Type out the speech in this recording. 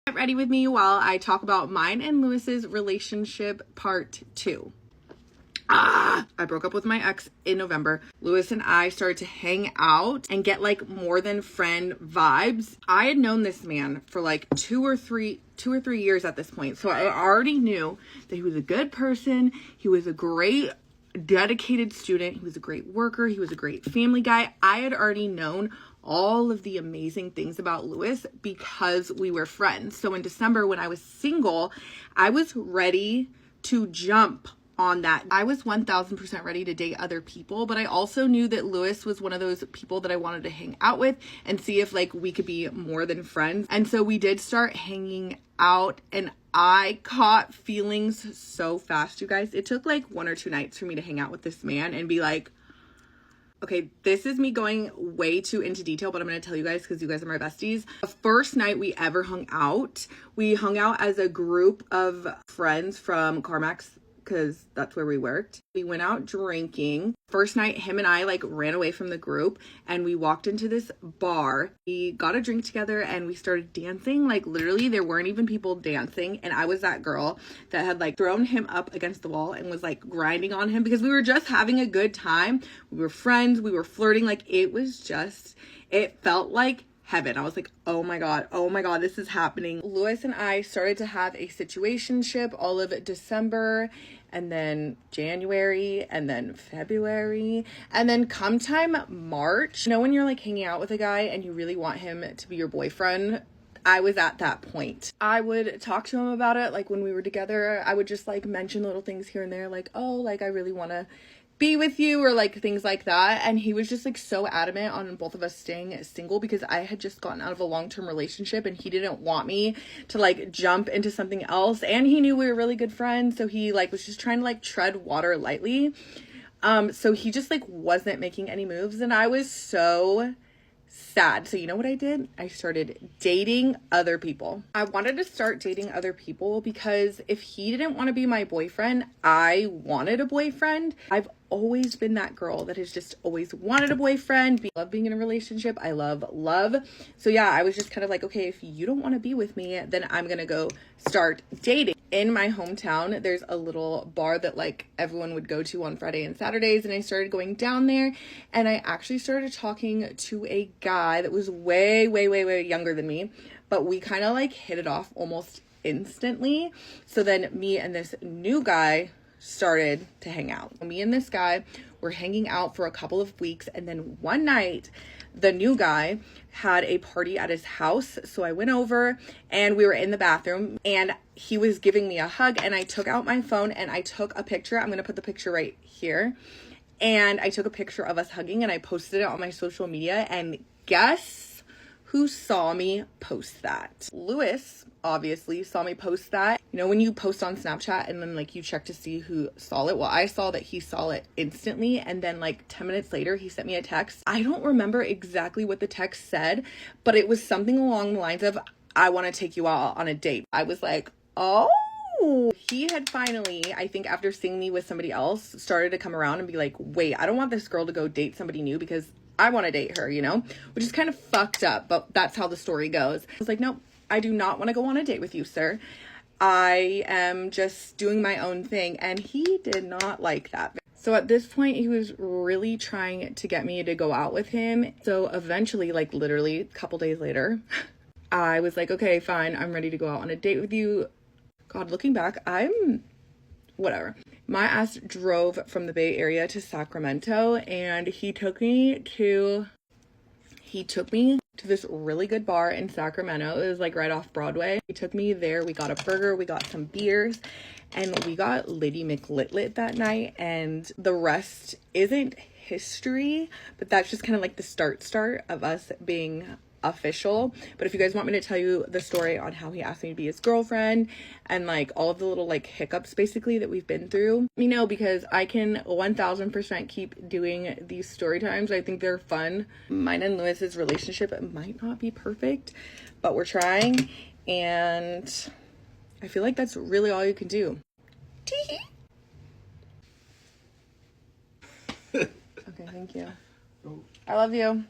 Get ready with me while I talk about mine and Lewis's relationship part 2. I broke up with my ex in November. Lewis and I started to hang out and get like more than friend vibes. I had known this man for like two or three years at this point. So I already knew that he was a good person. He was a great dedicated student. He was a great worker. He was a great family guy. I had already known all of the amazing things about Lewis because we were friends. So in December, when I was single, I was ready to jump on that. I was 1000% ready to date other people, but I also knew that Lewis was one of those people that I wanted to hang out with and see if like we could be more than friends. And so we did start hanging out, and I caught feelings so fast, you guys. It took like 1 or 2 nights for me to hang out with this man and be like, okay, this is me going way too into detail, but I'm going to tell you guys because you guys are my besties. The first night we ever hung out as a group of friends from CarMax, because that's where we worked. We went out drinking. First night, him and I like ran away from the group and we walked into this bar. We got a drink together and we started dancing. Like literally there weren't even people dancing. And I was that girl that had like thrown him up against the wall and was like grinding on him because we were just having a good time. We were friends. We were flirting. Like it felt like heaven. I was like, oh my God, this is happening. Lewis and I started to have a situationship all of December, and then January, and then February, and then come time March, you know, when you're like hanging out with a guy and you really want him to be your boyfriend, I was at that point. I would talk to him about it. Like when we were together, I would just like mention little things here and there, like, oh, like I really want to be with you, or like things like that. And he was just like so adamant on both of us staying single because I had just gotten out of a long-term relationship and he didn't want me to like jump into something else. And he knew we were really good friends, so he like was just trying to like tread water lightly. So he just like wasn't making any moves, and I was so sad. So you know what I did? I started dating other people. I wanted to start dating other people because if he didn't want to be my boyfriend, I wanted a boyfriend. I've always been that girl that has just always wanted a boyfriend. I love being in a relationship. I love love. So yeah, I was just kind of like, okay, if you don't want to be with me, then I'm gonna go start dating. In my hometown, there's a little bar that like everyone would go to on Friday and Saturdays, and I started going down there, and I actually started talking to a guy that was way younger than me, but we kind of like hit it off almost instantly. So then me and this new guy started to hang out. Me and this guy were hanging out for a couple of weeks, and then one night the new guy had a party at his house. So I went over and we were in the bathroom and he was giving me a hug, and I took out my phone and I took a picture. I'm going to put the picture right here. And I took a picture of us hugging and I posted it on my social media, and guess who saw me post that? Lewis obviously saw me post that. You know, when you post on Snapchat and then like you check to see who saw it. Well, I saw that he saw it instantly, and then like 10 minutes later he sent me a text. I don't remember exactly what the text said, but it was something along the lines of, I want to take you out on a date. I was like, oh. He had finally, I think after seeing me with somebody else, started to come around and be like, wait, I don't want this girl to go date somebody new because I want to date her, you know, which is kind of fucked up, but that's how the story goes. I was like, nope, I do not want to go on a date with you, sir. I am just doing my own thing. And he did not like that. So at this point, he was really trying to get me to go out with him. So eventually, like literally a couple days later, I was like, okay, fine, I'm ready to go out on a date with you. God, looking back, whatever. My ass drove from the Bay Area to Sacramento, and he took me to this really good bar in Sacramento. It was like right off Broadway. He took me there. We got a burger, we got some beers, and we got Lady McLitlit that night, and the rest isn't history, but that's just kind of like the start of us being official. But if you guys want me to tell you the story on how he asked me to be his girlfriend and like all of the little like hiccups basically that we've been through, let me know, because I can 1000% keep doing these story times. I think they're fun. Mine and Lewis's relationship might not be perfect, but we're trying, and I feel like that's really all you can do. Okay, thank you. I love you.